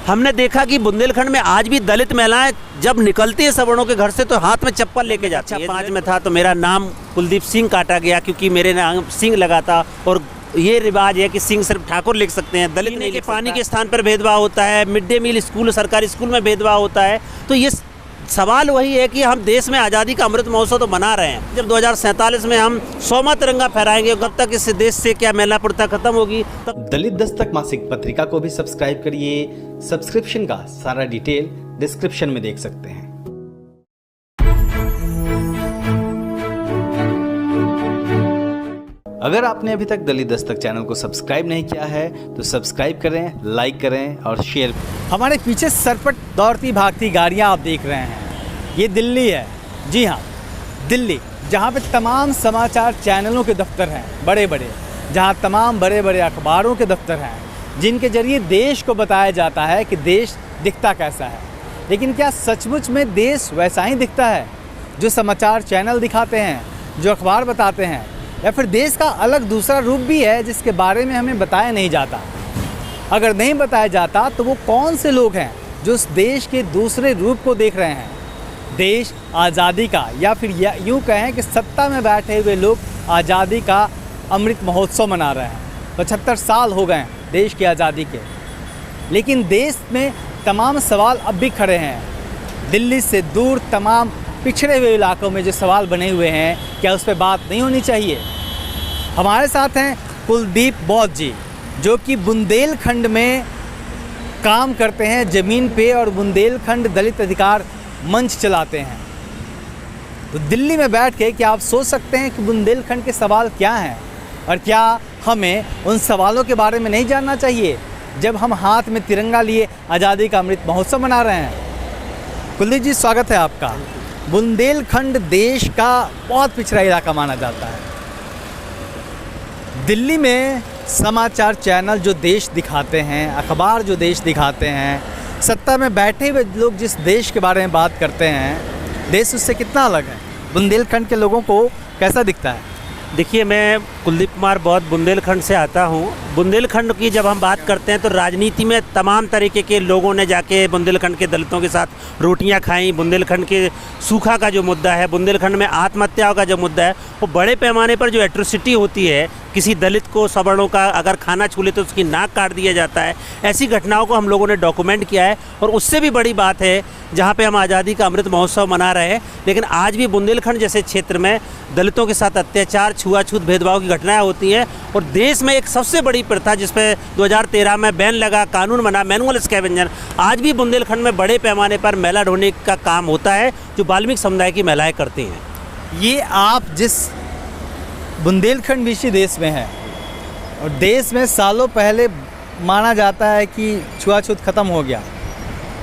हमने देखा कि बुंदेलखंड में आज भी दलित महिलाएं जब निकलती है सवर्णों के घर से तो हाथ में चप्पल लेके जाती है। 5 में था तो मेरा नाम कुलदीप सिंह काटा गया क्योंकि मेरे नाम सिंह लगा था, और ये रिवाज है कि सिंह सिर्फ ठाकुर लिख सकते हैं, दलित नहीं। के पानी के स्थान पर भेदभाव होता है, मिड डे मील स्कूल सरकारी स्कूल में भेदभाव होता है। तो ये सवाल वही है कि हम देश में आज़ादी का अमृत महोत्सव तो मना रहे हैं, जब 2047 में हम 100वां तिरंगा फहराएंगे, कब तक इस देश से क्या मैला प्रथा खत्म होगी तब। दलित दस्तक मासिक पत्रिका को भी सब्सक्राइब करिए। सब्सक्रिप्शन का सारा डिटेल डिस्क्रिप्शन में देख सकते हैं। अगर आपने अभी तक दलित दस्तक चैनल को सब्सक्राइब नहीं किया है तो सब्सक्राइब करें, लाइक करें और शेयर करें। हमारे पीछे सरपट दौड़ती भागती गाड़ियां आप देख रहे हैं, ये दिल्ली है। जी हाँ, दिल्ली, जहाँ पे तमाम समाचार चैनलों के दफ्तर हैं बड़े बड़े, जहाँ तमाम बड़े बड़े अखबारों के दफ्तर हैं, जिनके जरिए देश को बताया जाता है कि देश दिखता कैसा है। लेकिन क्या सचमुच में देश वैसा ही दिखता है जो समाचार चैनल दिखाते हैं, जो अखबार बताते हैं, या फिर देश का अलग दूसरा रूप भी है जिसके बारे में हमें बताया नहीं जाता? अगर नहीं बताया जाता तो वो कौन से लोग हैं जो उस देश के दूसरे रूप को देख रहे हैं? देश आज़ादी का, या फिर यूँ कहें कि सत्ता में बैठे हुए लोग आज़ादी का अमृत महोत्सव मना रहे हैं। 75 साल हो गए हैं देश की आज़ादी के, लेकिन देश में तमाम सवाल अब भी खड़े हैं। दिल्ली से दूर तमाम पिछड़े हुए इलाकों में जो सवाल बने हुए हैं, क्या उस पर बात नहीं होनी चाहिए? हमारे साथ हैं कुलदीप बौद्ध जी, जो कि बुंदेलखंड में काम करते हैं ज़मीन पे, और बुंदेलखंड दलित अधिकार मंच चलाते हैं। तो दिल्ली में बैठ के क्या आप सोच सकते हैं कि बुंदेलखंड के सवाल क्या हैं, और क्या हमें उन सवालों के बारे में नहीं जानना चाहिए जब हम हाथ में तिरंगा लिए आज़ादी का अमृत महोत्सव मना रहे हैं? कुलदीप जी, स्वागत है आपका। बुंदेलखंड देश का बहुत पिछड़ा इलाका माना जाता है। दिल्ली में समाचार चैनल जो देश दिखाते हैं, अखबार जो देश दिखाते हैं, सत्ता में बैठे हुए लोग जिस देश के बारे में बात करते हैं, देश उससे कितना अलग है? बुंदेलखंड के लोगों को कैसा दिखता है? देखिए, मैं कुलदीप कुमार बौद्ध बुंदेलखंड से आता हूँ। बुंदेलखंड की जब हम बात करते हैं तो राजनीति में तमाम तरीके के लोगों ने जाके बुंदेलखंड के दलितों के साथ रोटियां खाई। बुंदेलखंड के सूखा का जो मुद्दा है, बुंदेलखंड में आत्महत्याओं का जो मुद्दा है, वो बड़े पैमाने पर जो एट्रोसिटी होती है, किसी दलित को सवर्णों का अगर खाना छू ले तो उसकी नाक काट दिया जाता है, ऐसी घटनाओं को हम लोगों ने डॉक्यूमेंट किया है। और उससे भी बड़ी बात है जहाँ पे हम आज़ादी का अमृत महोत्सव मना रहे हैं, लेकिन आज भी बुंदेलखंड जैसे क्षेत्र में दलितों के साथ अत्याचार, छुआछूत, भेदभाव की घटनाएं होती हैं। और देश में एक सबसे बड़ी प्रथा जिस पे 2013 में बैन लगा, कानून बना, मैनुअल स्कैवेंजर, आज भी बुंदेलखंड में बड़े पैमाने पर मैला ढोने का काम होता है जो वाल्मीकि समुदाय की महिलाएं करती हैं। ये आप जिस बुंदेलखंड विषय देश में है, और देश में सालों पहले माना जाता है कि छुआछूत ख़त्म हो गया,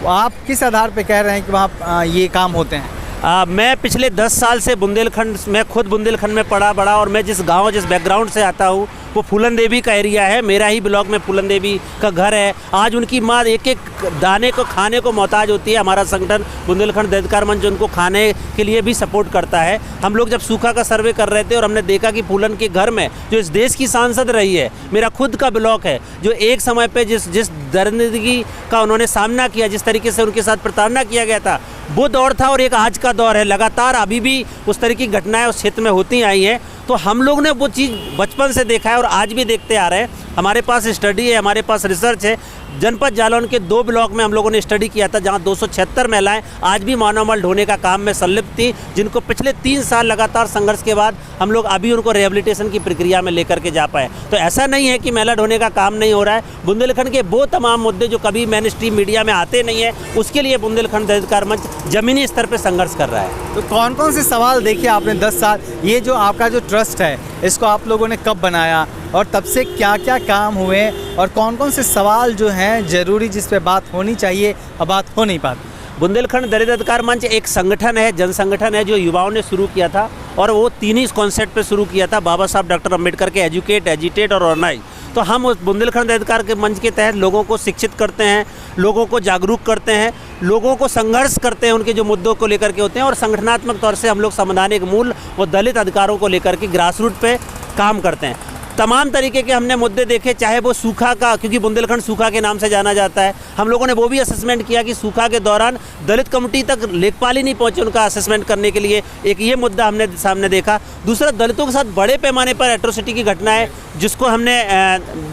तो आप किस आधार पे कह रहे हैं कि वहाँ ये काम होते हैं? मैं पिछले 10 साल से बुंदेलखंड, मैं खुद बुंदेलखंड में पड़ा बड़ा, और मैं जिस गांव, जिस बैकग्राउंड से आता हूँ वो फूलन देवी का एरिया है। मेरा ही ब्लॉक में फूलन देवी का घर है। आज उनकी माँ एक एक दाने को खाने को मोहताज होती है। हमारा संगठन बुंदेलखंड दलित अधिकार मंच उनको खाने के लिए भी सपोर्ट करता है। हम लोग जब सूखा का सर्वे कर रहे थे और हमने देखा कि फूलन के घर में जो इस देश की सांसद रही है, मेरा खुद का ब्लॉक है, जो एक समय पर जिस दरिंदगी का उन्होंने सामना किया, जिस तरीके से उनके साथ प्रताड़ना किया गया था, वो दौर था और एक आज का दौर है। लगातार अभी भी उस तरह की घटनाएं उस क्षेत्र में होती आई हैं। तो हम लोग ने वो चीज़ बचपन से देखा है और आज भी देखते आ रहे हैं। हमारे पास स्टडी है, हमारे पास रिसर्च है। जनपद जालौन के 2 ब्लॉक में हम लोगों ने स्टडी किया था, जहां 276 महिलाएं आज भी मानव मल ढोने का काम में संलिप्त थी, जिनको पिछले 3 साल लगातार संघर्ष के बाद हम लोग अभी उनको रिहेबिलिटेशन की प्रक्रिया में लेकर के जा पाए। तो ऐसा नहीं है कि महिला ढोने का काम नहीं हो रहा है। बुंदेलखंड के वो तमाम मुद्दे जो कभी मेन स्ट्रीम मीडिया में आते नहीं है, उसके लिए बुंदेलखंड दलित अधिकार मंच जमीनी स्तर पर संघर्ष कर रहा है। तो कौन कौन से सवाल देखे आपने 10 साल? ये जो आपका जो ट्रस्ट है, इसको आप लोगों ने कब बनाया, और तब से क्या क्या काम हुए, और कौन कौन से सवाल जो हैं ज़रूरी जिस पे बात होनी चाहिए और बात हो नहीं पाती? बुंदेलखंड दलित अधिकार मंच एक संगठन है, जन संगठन है, जो युवाओं ने शुरू किया था, और वो 3 ही कॉन्सेप्ट पे शुरू किया था, बाबा साहब डॉक्टर अम्बेडकर के एजुकेट, एजिटेट और ऑर्गेनाइज। तो हम उस बुंदेलखंड दलित अधिकार के मंच के तहत लोगों को शिक्षित करते हैं, लोगों को जागरूक करते हैं, लोगों को संघर्ष करते हैं उनके जो मुद्दों को लेकर के होते हैं, और संगठनात्मक तौर से हम लोग संवैधानिक मूल और दलित अधिकारों को लेकर के ग्रास रूट पे काम करते हैं। तमाम तरीके के हमने मुद्दे देखे, चाहे वो सूखा का, क्योंकि बुंदेलखंड सूखा के नाम से जाना जाता है, हम लोगों ने वो भी असेसमेंट किया कि सूखा के दौरान दलित कमेटी तक लेखपाल ही नहीं पहुंचे उनका असेसमेंट करने के लिए, एक ये मुद्दा हमने सामने देखा। दूसरा, दलितों के साथ बड़े पैमाने पर एट्रोसिटी की घटनाएं जिसको हमने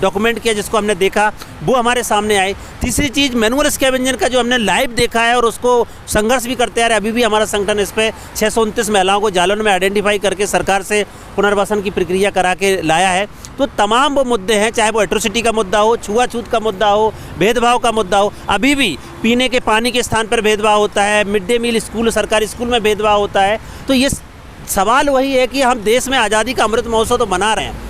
डॉक्यूमेंट किया, जिसको हमने देखा, वो हमारे सामने आई। तीसरी चीज़, मैनुअल स्कैवेंजर का जो हमने लाइव देखा है और उसको संघर्ष भी करते आ रहे, अभी भी हमारा संगठन इस पर 629 महिलाओं को जालौन में आइडेंटिफाई करके सरकार से पुनर्वासन की प्रक्रिया करा के लाया है। तो तमाम वो मुद्दे हैं, चाहे वो एट्रोसिटी का मुद्दा हो, छुआछूत का मुद्दा हो, भेदभाव का मुद्दा हो, अभी भी पीने के पानी के स्थान पर भेदभाव होता है, मिड डे मील स्कूल, सरकारी स्कूल में भेदभाव होता है। तो ये सवाल वही है कि हम देश में आज़ादी का अमृत महोत्सव तो मना रहे हैं,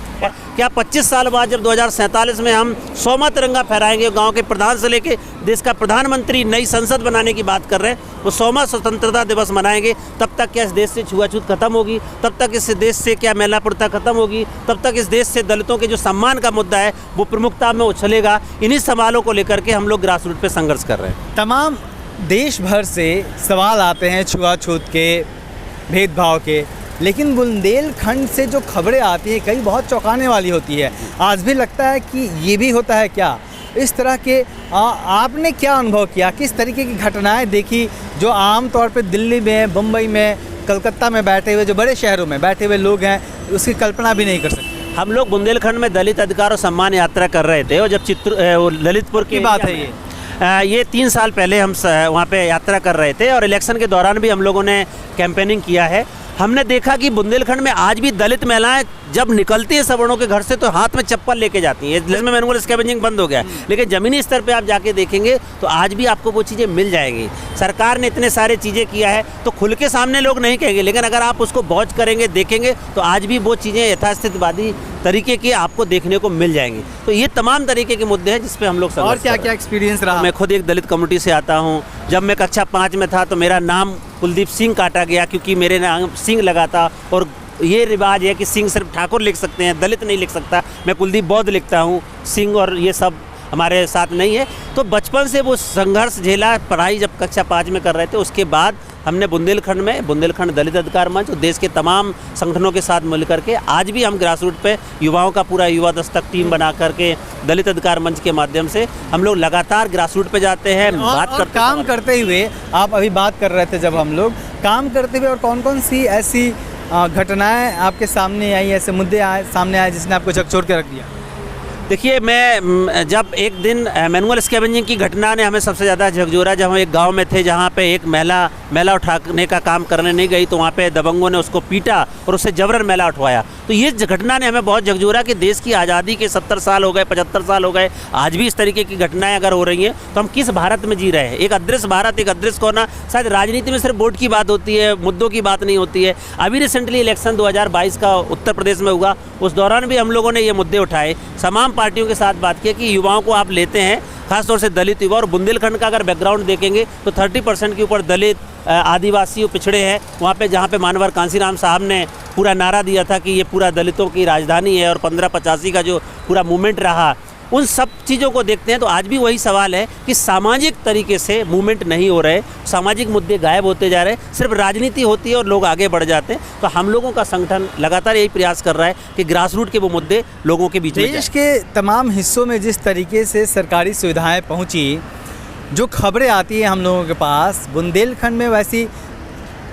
क्या 25 साल बाद जब 2047 में हम 100वां तिरंगा फहराएंगे, गांव के प्रधान से लेके देश का प्रधानमंत्री नई संसद बनाने की बात कर रहे हैं, वो 100वां स्वतंत्रता दिवस मनाएंगे, तब तक क्या इस देश से छुआछूत खत्म होगी? तब तक इस देश से क्या महिला प्रथा खत्म होगी? तब तक इस देश से दलितों के जो सम्मान का मुद्दा है वो प्रमुखता में उछलेगा? इन्हीं सवालों को लेकर के हम लोग ग्रास रूट पर संघर्ष कर रहे हैं। तमाम देश भर से सवाल आते हैं छुआछूत के, भेदभाव के, लेकिन बुंदेलखंड से जो खबरें आती हैं कई बहुत चौंकाने वाली होती है। आज भी लगता है कि ये भी होता है क्या? इस तरह के आपने क्या अनुभव किया, किस तरीके की घटनाएं देखी जो आम तौर पे दिल्ली में, मुंबई में, कलकत्ता में बैठे हुए, जो बड़े शहरों में बैठे हुए लोग हैं, उसकी कल्पना भी नहीं कर सकते? हम लोग बुंदेलखंड में दलित अधिकार और सम्मान यात्रा कर रहे थे, और जब ललितपुर की बात है ये 3 साल पहले हम वहाँ पे यात्रा कर रहे थे, और इलेक्शन के दौरान भी हम लोगों ने कैंपेनिंग किया है। हमने देखा कि बुंदेलखंड में आज भी दलित महिलाएं जब निकलती हैं सवर्णों के घर से तो हाथ में चप्पल लेके जाती हैं। जिसमें मैनुअल स्कैवेंजिंग बंद हो गया है, लेकिन ज़मीनी स्तर पे आप जाके देखेंगे तो आज भी आपको वो चीज़ें मिल जाएंगी। सरकार ने इतने सारे चीज़ें किया है तो खुल के सामने लोग नहीं कहेंगे, लेकिन अगर आप उसको वॉच करेंगे, देखेंगे, तो आज भी वो चीज़ें यथास्थितिवादी तरीके की आपको देखने को मिल जाएंगी। तो ये तमाम तरीके के मुद्दे हैं जिस पे हम लोग और क्या क्या एक्सपीरियंस रहा? मैं खुद एक दलित कम्युनिटी से आता हूँ। जब मैं कक्षा 5 में था तो मेरा नाम कुलदीप सिंह काटा गया, क्योंकि मेरे नाम सिंह लगा था, और ये रिवाज है कि सिंह सिर्फ ठाकुर लिख सकते हैं, दलित नहीं लिख सकता। मैं कुलदीप बौद्ध लिखता हूँ, सिंह और ये सब हमारे साथ नहीं है। तो बचपन से वो संघर्ष झेला, पढ़ाई जब कक्षा 5 में कर रहे थे, उसके बाद हमने बुंदेलखंड में बुंदेलखंड दलित अधिकार मंच और देश के तमाम संगठनों के साथ मिलकर के आज भी हम ग्रास रूट पे युवाओं का पूरा युवा दस्तक टीम बना करके दलित अधिकार मंच के माध्यम से हम लोग लगातार ग्रास रूट पे जाते हैं, बात करते, काम करते हुए। आप अभी बात कर रहे थे जब हम लोग काम करते हुए, और कौन कौन सी ऐसी घटनाएं आपके सामने आई, ऐसे मुद्दे सामने आए जिसने आपको झकझोर के रख दिया? देखिए, मैं जब एक दिन मैनुअल स्कैवेंजिंग की घटना ने हमें सबसे ज़्यादा झकझोरा, जब हम एक गांव में थे जहां पे एक महिला उठाने का काम करने नहीं गई, तो वहां पे दबंगों ने उसको पीटा और उससे जबरन महिला उठवाया। तो ये घटना ने हमें बहुत झकझोरा कि देश की आज़ादी के 70 साल हो गए, 75 साल हो गए, आज भी इस तरीके की घटनाएं अगर हो रही हैं तो हम किस भारत में जी रहे हैं? एक अदृश्य भारत, एक अदृश्य कोना। शायद राजनीति में सिर्फ वोट की बात होती है, मुद्दों की बात नहीं होती है। अभी रिसेंटली इलेक्शन 2022 का उत्तर प्रदेश में हुआ, उस दौरान भी हम लोगों ने ये मुद्दे उठाए, तमाम पार्टियों के साथ बात की कि युवाओं को आप लेते हैं, खासतौर से दलित युवा, और बुंदेलखंड का अगर बैकग्राउंड देखेंगे तो 30% के ऊपर दलित, आदिवासी पिछड़े हैं। वहाँ पे जहाँ पे मानवर कांसीराम साहब ने पूरा नारा दिया था कि ये पूरा दलितों की राजधानी है, और 1585 का जो पूरा मूवमेंट रहा, उन सब चीज़ों को देखते हैं तो आज भी वही सवाल है कि सामाजिक तरीके से मूवमेंट नहीं हो रहे, सामाजिक मुद्दे गायब होते जा रहे, सिर्फ राजनीति होती है और लोग आगे बढ़ जाते हैं। तो हम लोगों का संगठन लगातार यही प्रयास कर रहा है कि ग्रास रूट के वो मुद्दे लोगों के बीच में देश के तमाम हिस्सों में जिस तरीके से सरकारी सुविधाएं पहुंची, जो खबरें आती हैं हम लोगों के पास, बुंदेलखंड में वैसी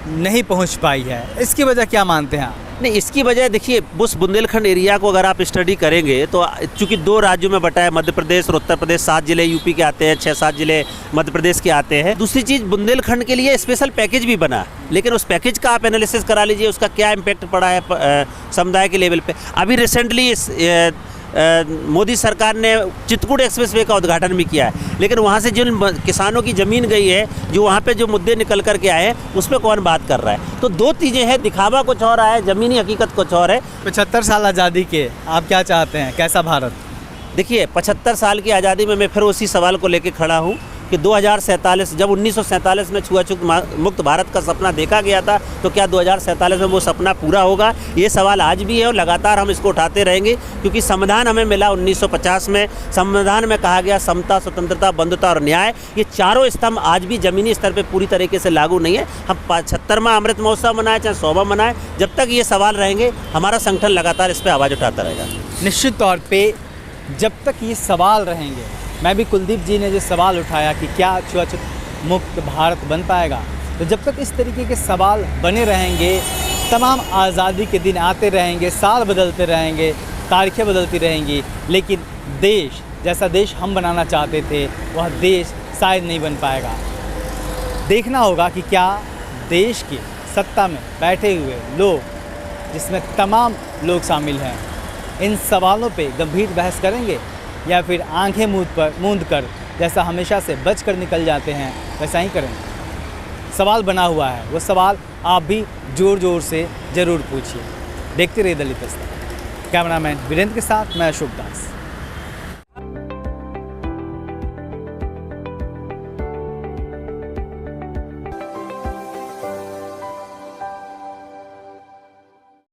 नहीं पहुंच पाई है। इसकी वजह क्या मानते हैं आप? नहीं, इसकी वजह देखिए, उस बुंदेलखंड एरिया को अगर आप स्टडी करेंगे तो चूंकि 2 राज्यों में बटा है, मध्य प्रदेश और उत्तर प्रदेश, 7 जिले यूपी के आते हैं, 6-7 जिले मध्य प्रदेश के आते हैं। दूसरी चीज़, बुंदेलखंड के लिए स्पेशल पैकेज भी बना, लेकिन उस पैकेज का आप एनालिसिस करा लीजिए, उसका क्या इम्पैक्ट पड़ा है समुदाय के लेवल पे। अभी रिसेंटली मोदी सरकार ने चित्रकूट एक्सप्रेसवे का उद्घाटन भी किया है, लेकिन वहाँ से जिन किसानों की ज़मीन गई है, जो वहाँ पे जो मुद्दे निकल कर के आए हैं, उस पर कौन बात कर रहा है? तो 2 चीज़ें हैं, दिखावा कुछ और है, ज़मीनी हकीकत कुछ और है। 75 साल आज़ादी के आप क्या चाहते हैं, कैसा भारत? देखिए, 75 साल की आज़ादी में मैं फिर उसी सवाल को लेकर खड़ा हूँ कि 2047, जब 1947 में छुआछूत मुक्त भारत का सपना देखा गया था, तो क्या 2047 में वो सपना पूरा होगा? ये सवाल आज भी है और लगातार हम इसको उठाते रहेंगे, क्योंकि संविधान हमें मिला 1950 में। संविधान में कहा गया समता, स्वतंत्रता, बंधुता और न्याय, ये चारों स्तंभ आज भी ज़मीनी स्तर पर पूरी तरीके से लागू नहीं है। हम 75वां अमृत महोत्सव मनाएं चाहे 100वां मनाएं, जब तक ये सवाल रहेंगे हमारा संगठन लगातार इस पर आवाज़ उठाता रहेगा। निश्चित तौर पे जब तक ये सवाल रहेंगे, मैं भी कुलदीप जी ने जो सवाल उठाया कि क्या छुआछूत मुक्त भारत बन पाएगा, तो जब तक इस तरीके के सवाल बने रहेंगे, तमाम आज़ादी के दिन आते रहेंगे, साल बदलते रहेंगे, तारीखें बदलती रहेंगी, लेकिन देश जैसा देश हम बनाना चाहते थे वह देश शायद नहीं बन पाएगा। देखना होगा कि क्या देश की सत्ता में बैठे हुए लोग, जिसमें तमाम लोग शामिल हैं, इन सवालों पे गंभीर बहस करेंगे या फिर आंखें मूंद कर जैसा हमेशा से बच कर निकल जाते हैं वैसा ही करेंगे। सवाल बना हुआ है, वो सवाल आप भी ज़ोर ज़ोर से ज़रूर पूछिए। देखते रहिए दिल्ली तस्वीर। कैमरामैन वीरेंद्र के साथ मैं अशोक दास।